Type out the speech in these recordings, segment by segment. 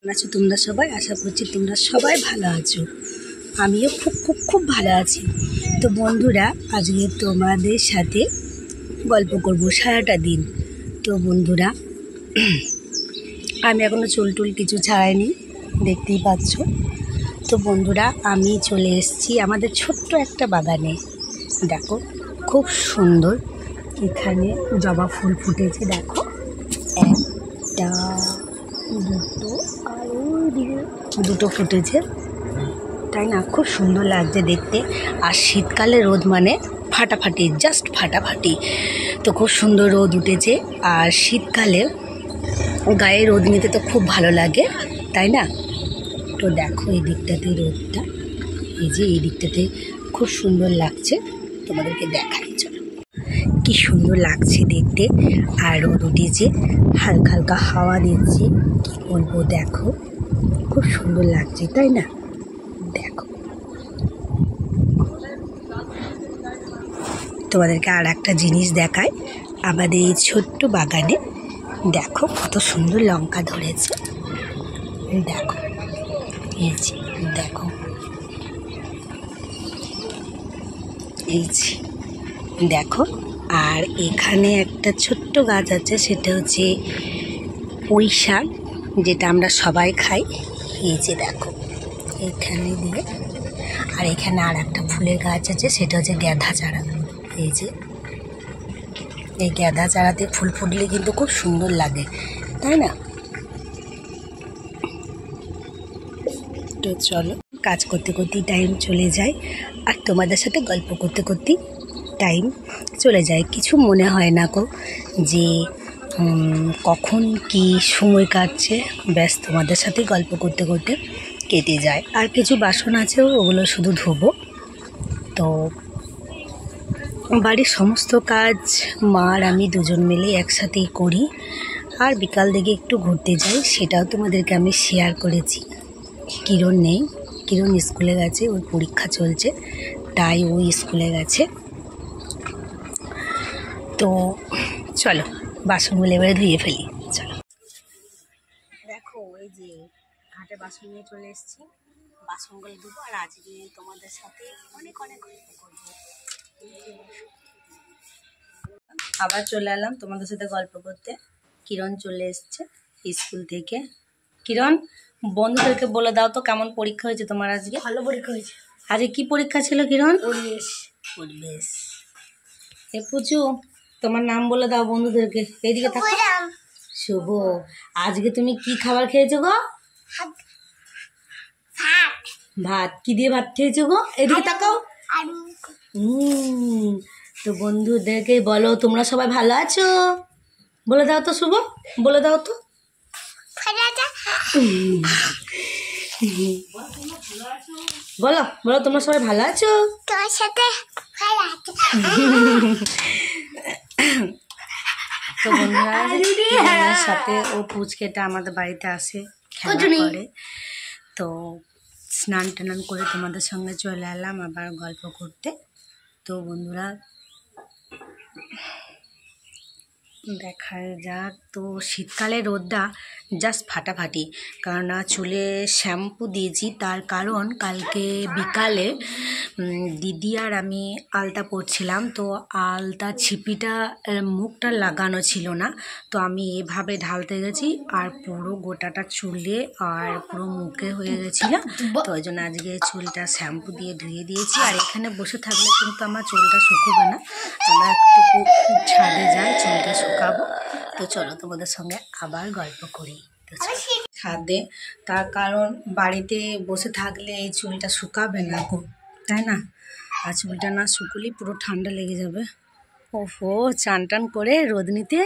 কেমন আছো তোমরা সবাই? আশা করছি তোমরা সবাই ভালো আছো। আমিও খুব খুব খুব ভালো আছি। তো বন্ধুরা, আজকে তোমাদের সাথে গল্প করব সারাটা দিন। তো বন্ধুরা, আমি এখনও চুল টুল কিছু ছাড়াইনি, দেখতেই পাচ্ছ। তো বন্ধুরা, আমি চলে এসেছি আমাদের ছোট্ট একটা বাগানে। দেখো, খুব সুন্দর এখানে জবা ফুল ফুটেছে। দেখো, একটা, দুটো, আর ওইদিকে দুটো ফুটেছে, তাই না? খুব সুন্দর লাগছে দেখতে। আর শীতকালে রোদ মানে ফাটাফাটি, জাস্ট ফাটাফাটি। তো খুব সুন্দর রোদ উঠেছে, আর শীতকালে গায়ে রোদ নিতে তো খুব ভালো লাগে, তাই না? তো দেখো এই দিকটাতে রোদটা, এই যে এই দিকটাতে খুব সুন্দর লাগছে। তোমাদেরকে দেখাই, চলো কি সুন্দর লাগছে দেখতে। আর রোদ উঠেছে, হালকা হালকা হাওয়া দিচ্ছে। কি বলবো, দেখো খুব সুন্দর লাগছে, তাই না? দেখো, তোমাদেরকে আর একটা জিনিস দেখায়। আমাদের এই ছোট্ট বাগানে দেখো কত সুন্দর লঙ্কা ধরেছে। দেখো, এই যে দেখো, এই যে দেখো। আর এখানে একটা ছোট্ট গাছ আছে, সেটা হচ্ছে পুঁই শাক, যেটা আমরা সবাই খাই। এই যে দেখো, এইখানে দিয়ে। আর এখানে আর একটা ফুলের গাছ আছে, সেটা হচ্ছে গ্যাঁদা চারা। এই যে এই গ্যাঁদা চারাতে ফুল ফুটলে কিন্তু খুব সুন্দর লাগে, তাই না? তো চলো, কাজ করতে করতেই টাইম চলে যায়, আর তোমাদের সাথে গল্প করতে করতেই টাইম চলে যায়। কিছু মনে হয় না গো যে কখন কি সময় কাটছে। ব্যাস, তোমাদের সাথে গল্প করতে করতে কেটে যায়। আর কিছু বাসন আছে, ওগুলো শুধু ধোবো। তো বাড়ির সমস্ত কাজ মা আর আমি দুজন মিলে একসাথেই করি। আর বিকাল দিকে একটু ঘুরতে যাই, সেটাও তোমাদেরকে আমি শেয়ার করেছি। কিরণ নেই, কিরণ স্কুলে গেছে, ওর পরীক্ষা চলছে, তাই ওই স্কুলে গেছে। তো চলো, বাসনগুলো এবারে ধুয়ে ফেলি, চলো। দেখো, এই যে ঘাটে বাসন নিয়ে চলে এসেছি, বাসনগুলো ধুবো। আর আজকে তোমাদের সাথে অনেক অনেক গল্প করবো। আবার চলে এলাম তোমাদের সাথে গল্প করতে। কিরণ চলে এসছে স্কুল থেকে। কিরণ, বন্ধুদেরকে বলে দাও তো কেমন পরীক্ষা হয়েছে তোমার আজকে? ভালো পরীক্ষা হয়েছে। আজকে কি পরীক্ষা ছিল কিরণ? পরিবেশ। পরিবেশ। এ পুচু, তোমার নাম বলে দাও বন্ধুদেরকে। এইদিকে থাকো। শুভ, আজকে তুমি কি খাবার খেয়েছো গো? ভাত। কি দিয়ে ভাত খেয়েছো গো? এদিকে তাকাও। তো বন্ধুদেরকে বলো তোমরা সবাই ভালো আছো, বলে দাও তো। শুভ, বলে দাও তো। বলো বলো, তোমরা সবাই ভালো আছো? তোমার সাথে তো বন্ধুরা, সাথে ও পুচকেটা আমাদের বাড়িতে আসে, খেলা করে। তো স্নান টান করে তোমাদের সঙ্গে চলে এলাম আবার গল্প করতে। তো বন্ধুরা, দেখা যাক। তো শীতকালে রোদটা জাস্ট ফাটাফাটি, কেননা চুলে শ্যাম্পু দিয়েছি। তার কারণ কালকে বিকালে দিদি আর আমি আলতা পরছিলাম, তো আলতা ছিপিটা মুখটা লাগানো ছিল না, তো আমি এভাবে ঢালতে গেছি আর পুরো গোটাটা চুলে আর পুরো মুখে হয়ে গেছিলো। তো ওই জন্য আজকে চুলটা শ্যাম্পু দিয়ে ধুয়ে দিয়েছি। আর এখানে বসে থাকলে কিন্তু আমার চুলটা শুকোবে না, আমরা একটু ছাদে যাই, চুলটা শুকাবো। তো চলো তোমাদের সঙ্গে আবার গল্প করি। তো ছাদে, তার কারণ বাড়িতে বসে থাকলে এই চুলটা শুকাবে না গো, তাই না? আর চুলটা না শুকুলেই পুরো ঠান্ডা লেগে যাবে। ওহো, চান টান করে রোদ নিতে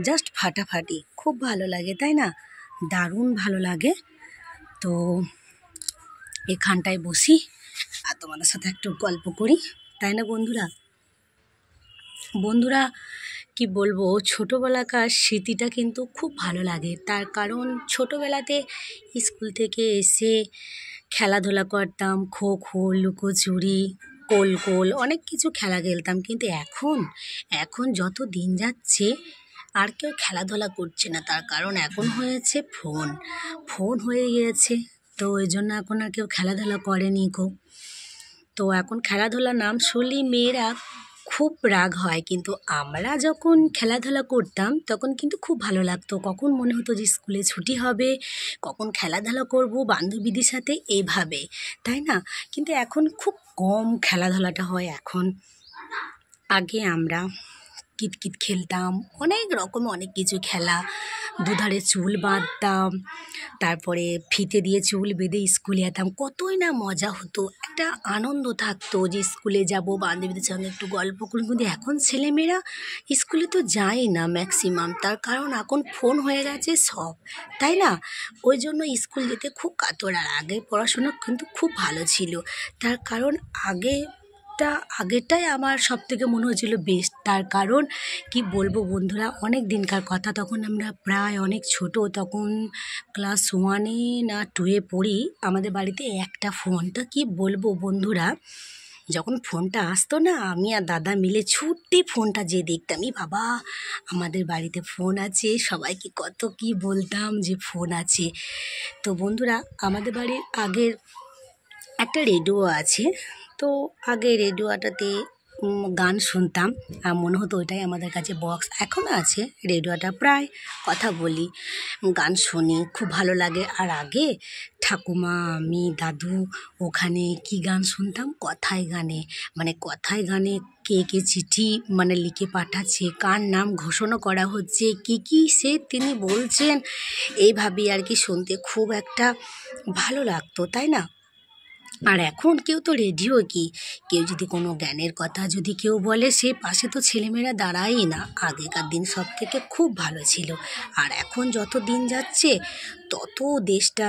জাস্ট ফাটাফাটি, খুব ভালো লাগে, তাই না? দারুণ ভালো লাগে। তো এখানটায় বসি আর তোমাদের সাথে একটু গল্প করি, তাই না বন্ধুরা? বন্ধুরা, কি বলবো, ছোটোবেলাকার স্মৃতিটা কিন্তু খুব ভালো লাগে। তার কারণ ছোটোবেলাতে স্কুল থেকে এসে খেলাধুলা করতাম, খো খো, লুকোচুরি, কোল অনেক কিছু খেলা খেলতাম। কিন্তু এখন যত দিন যাচ্ছে আর কেউ খেলাধুলা করছে না, তার কারণ এখন হয়েছে ফোন। ফোন হয়ে গিয়েছে, তো ওই জন্য এখন আর কেউ খেলাধুলা করেনি গো। তো এখন খেলাধুলার নাম শুনলেই মেয়েরা খুব রাগ হয়, কিন্তু আমরা যখন খেলাধুলা করতাম তখন কিন্তু খুব ভালো লাগতো। কখন মনে হতো যে স্কুলে ছুটি হবে, কখন খেলাধুলা করব বান্ধবীদের সাথে, এইভাবে, তাই না? কিন্তু এখন খুব কম খেলাধুলাটা হয় এখন। আগে আমরা কিতকিত খেলতাম, অনেক রকম অনেক কিছু খেলা, দুধারে চুল বাঁধতাম, তারপরে ফিতে দিয়ে চুল বেঁধে স্কুলে যেতাম, কতই না মজা হতো, একটা আনন্দ থাকতো যে স্কুলে যাব, বান্ধবীদের সঙ্গে একটু গল্প করুন। কিন্তু এখন ছেলেমেয়েরা স্কুলে তো যায় না ম্যাক্সিমাম, তার কারণ এখন ফোন হয়ে গেছে সব, তাই না? ওই জন্য স্কুল যেতে খুব কাতর। আর আগে পড়াশোনা কিন্তু খুব ভালো ছিল, তার কারণ আগেরটাই আমার সবথেকে মনে হয়েছিল বেস্ট। তার কারণ কি বলবো বন্ধুরা, অনেক দিনকার কথা, তখন আমরা প্রায় অনেক ছোট, তখন ক্লাস 1-এ না 2-এ পড়ি। আমাদের বাড়িতে একটা ফোন, তা কি বলবো বন্ধুরা, যখন ফোনটা আসতো না, আমি আর দাদা মিলে ছুটে ফোনটা যে দেখতাম, বাবা আমাদের বাড়িতে ফোন আছে, সবাইকে কত কি বলতাম যে ফোন আছে। তো বন্ধুরা, আমাদের বাড়ির আগের একটা রেডিও আছে, তো আগে রেডিওটাতে গান শুনতাম, আর মনে হতো ওইটাই আমাদের কাছে বক্স। এখনও আছে রেডিওটা, প্রায় কথা বলি, গান শুনি, খুব ভালো লাগে। আর আগে ঠাকুমা, আমি, দাদু ওখানে কি গান শুনতাম, কথায় গানে, মানে কথায় গানে কে কে চিঠি লিখে পাঠাচ্ছে, কার নাম ঘোষণা করা হচ্ছে, কি সে তিনি বলছেন, এইভাবেই আর কি শুনতে খুব একটা ভালো লাগতো, তাই না? আর এখন কেউ তো রেডিও কি, কেউ যদি কোনো জ্ঞানের কথা যদি কেউ বলে, সে পাশে তো ছেলেমেয়েরা দাঁড়ায়ই না। আগেকার দিন সব থেকে খুব ভালো ছিল। আর এখন যত দিন যাচ্ছে তত দেশটা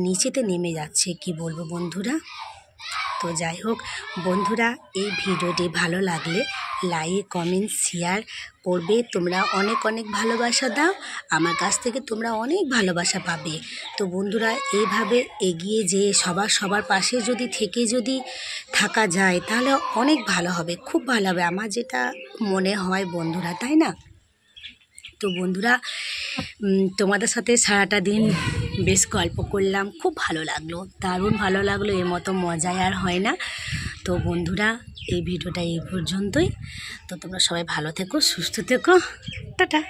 নিচেতে নেমে যাচ্ছে, কি বলবো বন্ধুরা। তো যাই হোক বন্ধুরা, এই ভিডিওটি ভালো লাগলে লাইক, কমেন্ট, শেয়ার করবে। তোমরা অনেক অনেক ভালোবাসা দাও, আমার কাছ থেকে তোমরা অনেক ভালোবাসা পাবে। তো বন্ধুরা, এইভাবে এগিয়ে যেয়ে সবার পাশে যদি থাকা যায়, তাহলে অনেক ভালো হবে, খুব ভালো হবে, আমার যেটা মনে হয় বন্ধুরা, তাই না? তো বন্ধুরা, তোমাদের সাথে সারাটা দিন বেশ গল্প করলাম, খুব ভালো লাগলো, দারুণ ভালো লাগলো, এর মতো মজায় আর হয় না। তো বন্ধুরা, এই ভিডিওটা এই পর্যন্তই। তো তোমরা সবাই ভালো থেকো, সুস্থ থেকো, টাটা।